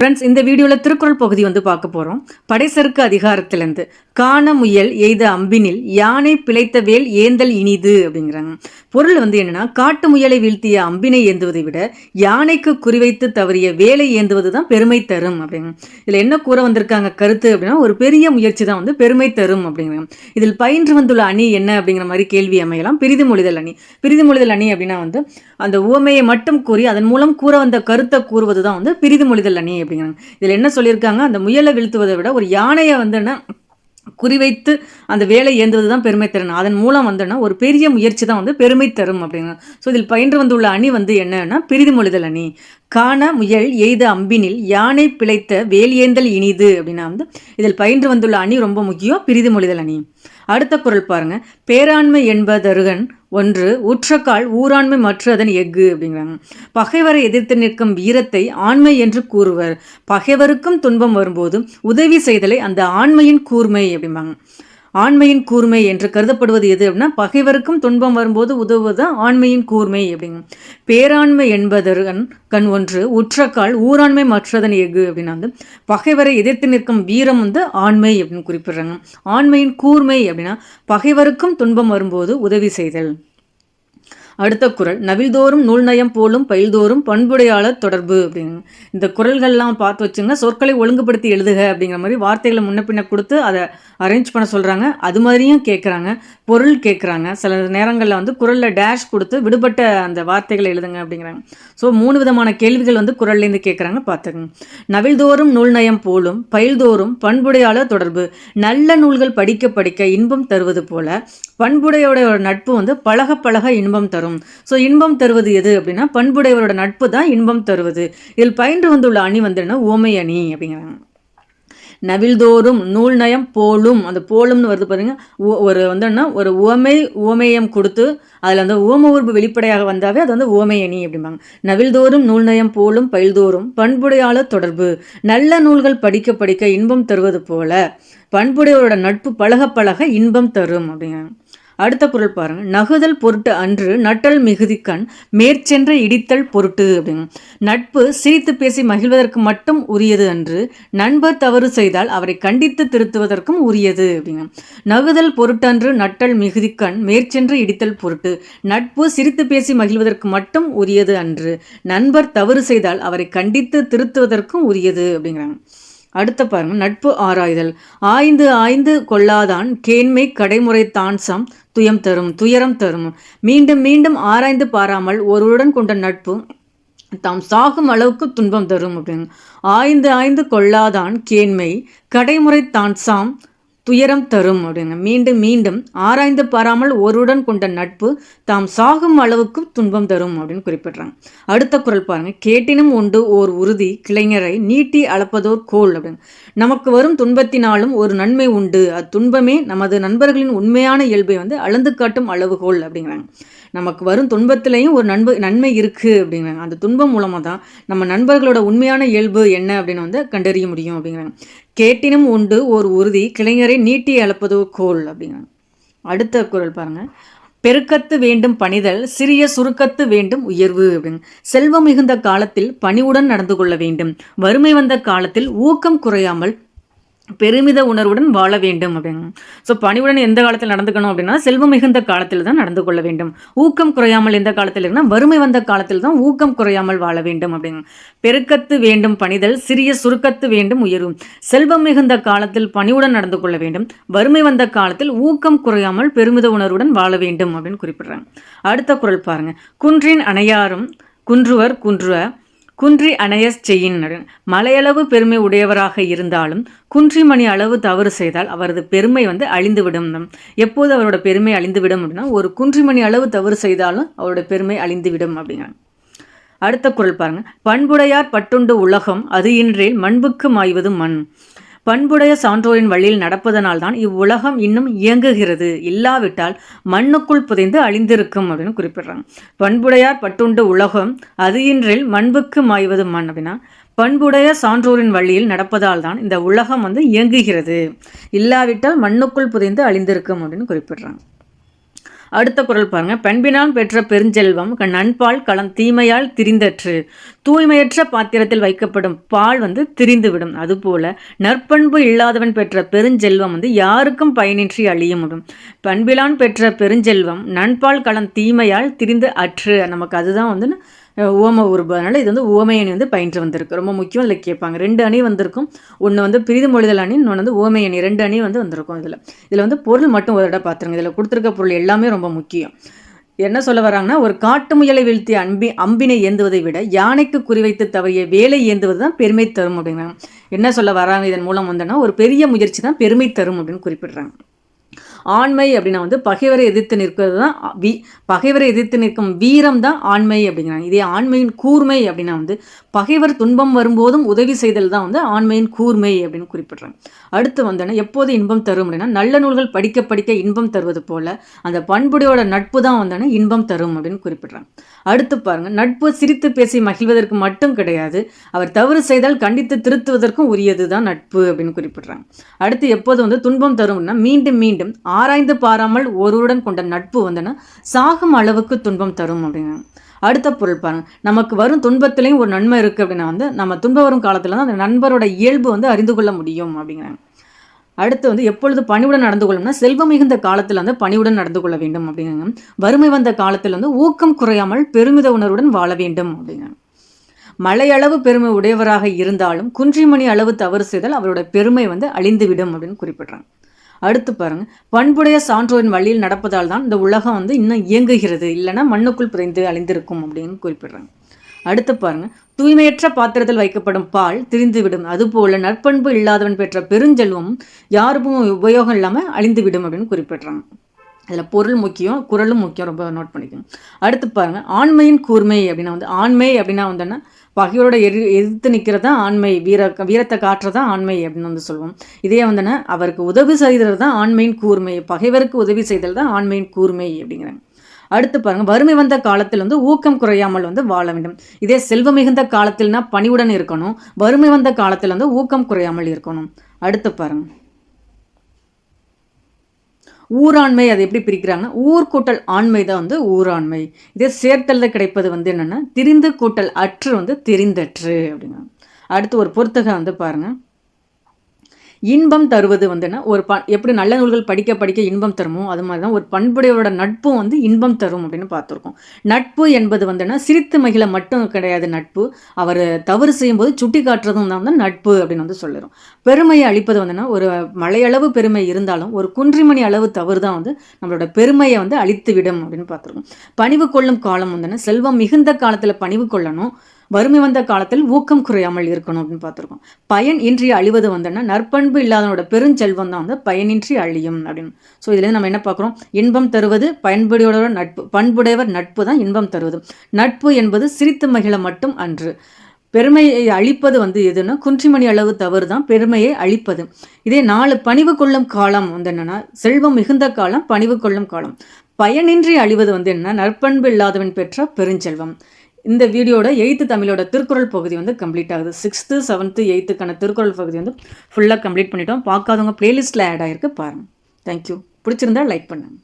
Friends, இந்த வீடியோவில் திருக்குறள் பகுதி பார்க்க போகிறோம். படைசருக்கு அதிகாரத்திலேருந்து காண முயல் எய்த அம்பினில் யானை பிழைத்த வேல் ஏந்தல் இனிது அப்படிங்கிறாங்க. பொருள் என்னன்னா, காட்டு முயலை வீழ்த்திய அம்பினை ஏந்துவதை விட யானைக்கு குறிவைத்து தவறிய வேலை ஏந்துவது தான் பெருமை தரும் அப்படிங்க. இதில் என்ன கூற வந்திருக்காங்க கருத்து அப்படின்னா, ஒரு பெரிய முயற்சி தான் பெருமை தரும் அப்படிங்கிறாங்க. இதில் பயின்று வந்துள்ள அணி என்ன அப்படிங்கிற மாதிரி கேள்வி அமையலாம். பிரிது மொழிதல் அணி. பிரிது மொழிதல் அணி அப்படின்னா அந்த உவமையை மட்டும் கூறி அதன் மூலம் கூற வந்த கருத்தை கூறுவது தான் பிரிது மொழிதல் அணி அப்படிங்கிறாங்க. இதில் என்ன சொல்லியிருக்காங்க, அந்த முயலை வீழ்த்துவதை விட ஒரு யானையை குறிவைத்து அந்த வேலை ஏந்துவது தான் பெருமை தரும். அதன் மூலம் ஒரு பெரிய முயற்சி தான் பெருமை தரும் அப்படிங்க. ஸோ இதில் பயின்று வந்துள்ள அணி என்னன்னா பிரிது மொழிதல் அணி. காண முயல் எய்த அம்பினில் யானை பிழைத்த வேல் ஏந்தல் இனிது அப்படின்னா இதில் பயின்று வந்துள்ள அணி ரொம்ப முக்கியம், பிரிது மொழிதல் அணி. அடுத்த குறள் பாருங்க. பேராண்மை என்பதருகன் ஒன்று உற்றக்கால் ஊராண்மை மற்ற அதன் எஃகு அப்படிங்கிறாங்க. பகைவரை எதிர்த்து நிற்கும் வீரத்தை ஆண்மை என்று கூறுவர். பகைவருக்கும் துன்பம் வரும்போது உதவி செய்தலை அந்த ஆண்மையின் கூர்மை அப்படிம்பாங்க. ஆண்மையின் கூர்மை என்று கருதப்படுவது எது அப்படின்னா, பகைவருக்கும் துன்பம் வரும்போது உதவுவது ஆண்மையின் கூர்மை அப்படிங்க. பேராண்மை என்பதன் கண் ஒன்று உற்றக்கால் ஊராண்மை மற்றதன் எஃகு அப்படின்னா பகைவரை எதிர்த்து நிற்கும் வீரம் ஆண்மை அப்படின்னு குறிப்பிடுறாங்க. ஆண்மையின் கூர்மை அப்படின்னா பகைவருக்கும் துன்பம் வரும்போது உதவி செய்தல். அடுத்த குறள். நவில்தோறும் நூல் நயம் போலும் பயில்தோறும் பண்புடையாளர் தொடர்பு அப்படிங்க. இந்த குறள்கள்லாம் பார்த்து வச்சுங்க. சொற்களை ஒழுங்குபடுத்தி எழுதுக அப்படிங்கிற மாதிரி வார்த்தைகளை முன்ன பின்ன கொடுத்து அதை அரேஞ்ச் பண்ண சொல்கிறாங்க. அது மாதிரியும் கேட்குறாங்க, பொருள் கேட்குறாங்க. சில நேரங்களில் குறளில் டேஷ் கொடுத்து விடுபட்ட அந்த வார்த்தைகளை எழுதுங்க அப்படிங்கிறாங்க. ஸோ 3 விதமான கேள்விகள் குறள்லேருந்து கேட்குறாங்க, பார்த்துக்கங்க. நவில்தோறும் நூல் நயம் போலும் பயில்தோறும் பண்புடையாளர் தொடர்பு. நல்ல நூல்கள் படிக்க படிக்க இன்பம் தருவது போல பண்புடையோட நட்பு பழக பழக இன்பம் தரும். ஸோ இன்பம் தருவது எது அப்படின்னா பண்புடையவரோட நட்பு தான் இன்பம் தருவது. இதில் பயின்று வந்துள்ள அணி ஓமை அணி அப்படிங்கிறாங்க. நவில்தோறும் நூல் நயம் போலும், அந்த போலும்னு வருது பாருங்க. ஒரு ஒரு உவமேயம் கொடுத்து அதில் உவம உருபு வெளிப்படையாக வந்தாவே அது உவமை அணி அப்படிம்பாங்க. நவில்தோறும் நூல் நயம் போலும் பயில்தோறும் பண்புடையாளர் தொடர்பு. நல்ல நூல்கள் படிக்க படிக்க இன்பம் தருவது போல பண்புடையோட நட்பு பழக பழக இன்பம் தரும் அப்படிங்கிறாங்க. அடுத்த குறள் பாருங்க. நகுதல் பொருட்டு அன்று நட்டல் மிகுதிக்கண் மேற்சென்ற இடித்தல் பொருட்டு அப்படிங்க. நட்பு சிரித்து பேசி மகிழ்வதற்கு மட்டும் உரியது அன்று நண்பர் தவறு செய்தால் அவரை கண்டித்து திருத்துவதற்கும் உரியது அப்படிங்க. நகுதல் பொருட்டன்று நட்டல் மிகுதிக்கண் மேற்சென்று இடித்தல் பொருட்டு. நட்பு சிரித்து பேசி மகிழ்வதற்கு மட்டும் உரியது அன்று நண்பர் தவறு செய்தால் அவரை கண்டித்து திருத்துவதற்கும் உரியது அப்படிங்கிறாங்க. அடுத்த பாருங்க. நட்பு ஆராய்தல். ஆய்ந்து ஆய்ந்து கொள்ளாதான் கேண்மை கடைமுறை தான்சம் துயரம் தரும். மீண்டும் மீண்டும் ஆராய்ந்து பாராமல் ஒருவருடன் கொண்ட நட்பு தாம் சாகும் அளவுக்கு துன்பம் தரும் அப்படிங்க. ஆய்ந்து ஆய்ந்து கொள்ளாதான் கேண்மை கடைமுறை தான்சாம் துயரம் தரும் அப்படிங்க. மீண்டும் மீண்டும் ஆராய்ந்து பாராமல் ஒருவருடன் கொண்ட நட்பு தாம் சாகும் அளவுக்கு துன்பம் தரும் அப்படின்னு குறிப்பிடுறாங்க. அடுத்த குறள் பாருங்க. கேட்டினும் உண்டு ஓர் உறுதி கிளைஞரை நீட்டி அளப்பதோர் கோல் அப்படின்னு. நமக்கு வரும் துன்பத்தினாலும் ஒரு நன்மை உண்டு, அத்துன்பமே நமது நண்பர்களின் உண்மையான இயல்பை அளந்து காட்டும் அளவுகோல் அப்படிங்கிறாங்க. நமக்கு வரும் துன்பத்திலையும் ஒரு நன்மை இருக்குது அப்படிங்கிறாங்க. அந்த துன்பம் மூலமாக தான் நம்ம நண்பர்களோட உண்மையான இயல்பு என்ன அப்படின்னு கண்டறிய முடியும் அப்படிங்கிறாங்க. கேட்டினும் உண்டு ஓர் உறுதி கிளைஞரை நீட்டி அளப்பதோ கோல் அப்படிங்கிறாங்க. அடுத்த குறள் பாருங்க. பெருக்கத்து வேண்டும் பணிதல் சிறிய சுருக்கத்து வேண்டும் உயர்வு அப்படின்னு. செல்வம் மிகுந்த காலத்தில் பணிவுடன் நடந்து கொள்ள வேண்டும், வறுமை வந்த காலத்தில் ஊக்கம் குறையாமல் பெருமித உணர்வுடன் வாழ வேண்டும் அப்படிங்க. ஸோ பணிவுடன் எந்த காலத்தில் நடந்துக்கணும் அப்படின்னா செல்வம் மிகுந்த காலத்தில் தான் நடந்து கொள்ள வேண்டும். ஊக்கம் குறையாமல் எந்த காலத்தில் இருக்குன்னா வறுமை வந்த காலத்தில் தான் ஊக்கம் குறையாமல் வாழ வேண்டும் அப்படிங்க. பெருக்கத்து வேண்டும் பணிதல் சிறிய சுருக்கத்து வேண்டும் உயர்வு. செல்வம் மிகுந்த காலத்தில் பணிவுடன் நடந்து கொள்ள வேண்டும், வறுமை வந்த காலத்தில் ஊக்கம் குறையாமல் பெருமித உணர்வுடன் வாழ வேண்டும் அப்படின்னு குறிப்பிடுறாங்க. அடுத்த குறள் பாருங்க. குன்றின் அணையாரும் குன்றுவர் குன்றுவ குன்றி அணையச் செய்யின். மலையளவு பெருமை உடையவராக இருந்தாலும் குன்றிமணி அளவு தவறு செய்தால் அவரது பெருமை அழிந்துவிடும். எப்போது அவரோட பெருமை அழிந்துவிடும் அப்படின்னா ஒரு குன்றிமணி அளவு தவறு செய்தாலும் அவரோட பெருமை அழிந்துவிடும் அப்படிங்கிறாங்க. அடுத்த குறள் பாருங்க. பண்புடையார் பட்டுண்டு உலகம் அது இன்றேல் மண்புக்கு மாய்வது மண். பண்புடைய சான்றோரின் வழியில் நடப்பதனால்தான் இவ்வுலகம் இன்னும் இயங்குகிறது, இல்லாவிட்டால் மண்ணுக்குள் புதைந்து அழிந்திருக்கும் அப்படின்னு குறிப்பிடுறாங்க. பண்புடையார் பட்டுண்டு உலகம் அது இன்றில் மண்புக்கு மாய்வது மண் அப்படின்னா பண்புடைய சான்றோரின் வழியில் நடப்பதால் தான் இந்த உலகம் இயங்குகிறது, இல்லாவிட்டால் மண்ணுக்குள் புதைந்து அழிந்திருக்கும் அப்படின்னு குறிப்பிடுறாங்க. அடுத்த குறள் பாருங்க. பண்பினால் பெற்ற பெருஞ்செல்வம் நண்பால் களம் தீமையால் திரிந்தற்று. தூய்மையற்ற பாத்திரத்தில் வைக்கப்படும் பால் வந்து திரிந்துவிடும். அதுபோல நற்பண்பு இல்லாதவன் பெற்ற பெருஞ்செல்வம் வந்து யாருக்கும் பயனின்றி அழிய முடியும். பண்பிலான் பெற்ற பெருஞ்செல்வம் நண்பால் களம் தீமையால் திரிந்து அற்று. நமக்கு அதுதான் வந்து ஓம உருபு. அதனால் இது வந்து ஓமை அணி வந்து பயின்று வந்திருக்கு. ரொம்ப முக்கியம். இதில் கேட்பாங்க. 2 அணி வந்திருக்கும். ஒன்று வந்து பிரிது மொழிதல் அணி, இன்னொன்று வந்து ஓமை அணி. 2 அணி வந்து வந்திருக்கும். இதில் வந்து பொருள் மட்டும் ஒரு இடம் பார்த்துருங்க. இதில் கொடுத்துருக்க பொருள் எல்லாமே ரொம்ப முக்கியம். என்ன சொல்ல வராங்கன்னா, ஒரு காட்டு முயலை வீழ்த்திய அம்பினை ஏந்துவதை விட யானைக்கு குறிவைத்து தவறிய வேலை ஏந்துவது தான் பெருமை தரும் அப்படிங்கிறாங்க. என்ன சொல்ல வராங்க இதன் மூலம் வந்தோன்னா, ஒரு பெரிய முயற்சி தான் பெருமை தரும் அப்படின்னு குறிப்பிடுறாங்க. ஆண்மை அப்படின்னா வந்து பகைவரை எதிர்த்து நிற்கிறது தான் பகைவரை எதிர்த்து நிற்கும் வீரம் தான் ஆண்மை அப்படிங்கிறாங்க. இதே ஆண்மையின் கூர்மை அப்படின்னா வந்து பகைவர் துன்பம் வரும்போதும் உதவி செய்தல் தான் வந்து ஆண்மையின் கூர்மை அப்படின்னு குறிப்பிடுறாங்க. அடுத்து வந்தோன்னா எப்போது இன்பம் தரும் அப்படின்னா, நல்ல நூல்கள் படிக்க படிக்க இன்பம் தருவது போல அந்த பண்புடையோட நட்பு தான் வந்தோன்னா இன்பம் தரும் அப்படின்னு குறிப்பிடுறாங்க. அடுத்து பாருங்க, நட்பு சிரித்து பேசி மகிழ்வதற்கு மட்டும் கிடையாது, அவர் தவறு செய்தால் கண்டித்து திருத்துவதற்கும் உரியது தான் நட்பு அப்படின்னு குறிப்பிடுறாங்க. அடுத்து எப்போது வந்து துன்பம் தரும்னா, மீண்டும் மீண்டும் ஆராய்ந்து பாராமல் ஒருவருடன் கொண்ட நட்பு வந்துன்னா சாகும் அளவுக்கு துன்பம் தரும் அப்படிங்கிறாங்க. அடுத்த பொருள் பாருங்க, நமக்கு வரும் துன்பத்திலையும் ஒரு நன்மை இருக்குது அப்படின்னா வந்து நம்ம துன்பம் வரும் காலத்தில் தான் அந்த நண்பரோட இயல்பு வந்து அறிந்து கொள்ள முடியும் அப்படிங்கிறாங்க. அடுத்து வந்து எப்பொழுது பணிவுடன் நடந்து கொள்ளணும்னா, செல்வம் மிகுந்த காலத்தில் வந்து பணிவுடன் நடந்து கொள்ள வேண்டும் அப்படிங்கிறாங்க. வறுமை வந்த காலத்தில் வந்து ஊக்கம் குறையாமல் பெருமித உணர்வுடன் வாழ வேண்டும் அப்படிங்கிறாங்க. மலையளவு பெருமை உடையவராக இருந்தாலும் குன்றிமணி அளவு தவறு செய்தால் அவரோட பெருமை வந்து அழிந்துவிடும் அப்படின்னு குறிப்பிடுறாங்க. அடுத்து பாருங்க, பண்புடைய சான்றோரின் வழியில் நடப்பதால் தான் இந்த உலகம் வந்து இன்னும் இயங்குகிறது, இல்லைன்னா மண்ணுக்குள் புதைந்து அழிந்திருக்கும் அப்படின்னு குறிப்பிடுறாங்க. அடுத்து பாருங்க, தூய்மையற்ற பாத்திரத்தில் வைக்கப்படும் பால் திரிந்துவிடும். அதுபோல நற்பண்பு இல்லாதவன் பெற்ற பெருஞ்செல்வம் யாருக்கும் உபயோகம் இல்லாமல் அழிந்துவிடும் அப்படின்னு குறிப்பிடுறாங்க. இதில் பொருள் முக்கியம், குறளும் முக்கியம், ரொம்ப நோட் பண்ணிக்கோங்க. அடுத்து பாருங்க, ஆண்மையின் கூர்மை அப்படின்னா வந்து ஆண்மை அப்படின்னா வந்துன்னா பகையோட எதிர்த்து நிற்கிறது தான் ஆண்மை, வீரத்தை காட்டுறது தான் ஆண்மை அப்படின்னு வந்து சொல்லுவோம். இதே வந்துன்னா அவருக்கு உதவி செய்கிறது தான் ஆண்மையின் கூர்மை, பகைவருக்கு உதவி செய்தல் தான் ஆண்மையின் கூர்மை அப்படிங்கிறாங்க. அடுத்து பாருங்க, வறுமை வந்த காலத்தில் வந்து ஊக்கம் குறையாமல் வந்து வாழ வேண்டும். இதே செல்வம் மிகுந்த காலத்தில்னா பணிவுடன் இருக்கணும், வறுமை வந்த காலத்தில் வந்து ஊக்கம் குறையாமல் இருக்கணும். அடுத்து பாருங்க, ஊராண்மை அதை எப்படி பிரிக்கிறாங்கன்னா, ஊர் கூட்டல் ஆண்மை தான் வந்து ஊராண்மை. இதே சேர்த்தல் கிடைப்பது வந்து என்னென்னா திரிந்து கூட்டல் அற்று வந்து தெரிந்தற்று அப்படிங்க. அடுத்து ஒரு பொறுத்தகை வந்து பாருங்கள், இன்பம் தருவது வந்துன்னா ஒரு எப்படி நல்ல நூல்கள் படிக்க படிக்க இன்பம் தருமோ அது மாதிரி தான் ஒரு பண்புடையோட நட்பும் வந்து இன்பம் தரும் அப்படின்னு பார்த்துருக்கோம். நட்பு என்பது வந்துன்னா சிரித்து மகிழ மட்டும் கிடையாது. நட்பு அவர் தவறு செய்யும்போது சுட்டி காட்டுறதும் தான் வந்து நட்பு அப்படின்னு வந்து சொல்லிடும். பெருமையை அளிப்பது வந்துன்னா ஒரு மலையளவு பெருமை இருந்தாலும் ஒரு குன்றிமணி அளவு தவறு தான் வந்து நம்மளோட பெருமையை வந்து அழித்து விடும் அப்படின்னு பார்த்துருக்கோம். பணிவு கொள்ளும் காலம் வந்துன்னா செல்வம் மிகுந்த காலத்தில் பணிவு கொள்ளணும், வறுமை வந்த காலத்தில் ஊக்கம் குறையாமல் இருக்கணும் அப்படின்னு பார்த்துருக்கோம். பயன் இன்றி அழிவது வந்துன்னா நற்பண்பு இல்லாதனோட பெருஞ்செல்வம் தான் வந்து பயனின்றி அழியும் அப்படின்னு. ஸோ இதுலேருந்து நம்ம என்ன பார்க்குறோம், இன்பம் தருவது பயன்புடையோட நட்பு, பண்புடையவர் நட்பு தான் இன்பம் தருவது. நட்பு என்பது சிரித்து மகிழ மட்டும் அன்று. பெருமையை அழிப்பது வந்து எதுன்னா குன்றிமணி அளவு தவறு தான் பெருமையை அழிப்பது. இதே 4 பணிவு கொள்ளும் காலம் வந்து என்னன்னா செல்வம் மிகுந்த காலம், பணிவு கொள்ளும் காலம். பயனின்றி அழிவது வந்து என்ன, நற்பண்பு இல்லாதவன் பெற்ற பெருஞ்செல்வம். இந்த வீடியோட 8th தமிழோட திருக்குறள் பகுதி வந்து கம்ப்ளீட் ஆகுது. 6th 7th 8th திருக்குறள் பகுதி வந்து ஃபுல்லாக கம்ப்ளீட் பண்ணிட்டோம். பார்க்காதவங்க பிளேலிஸ்ட்டில் ஆட் ஆகிருக்கு, பாருங்கள். தேங்க்யூ. பிடிச்சிருந்தா லைக் பண்ணுங்கள்.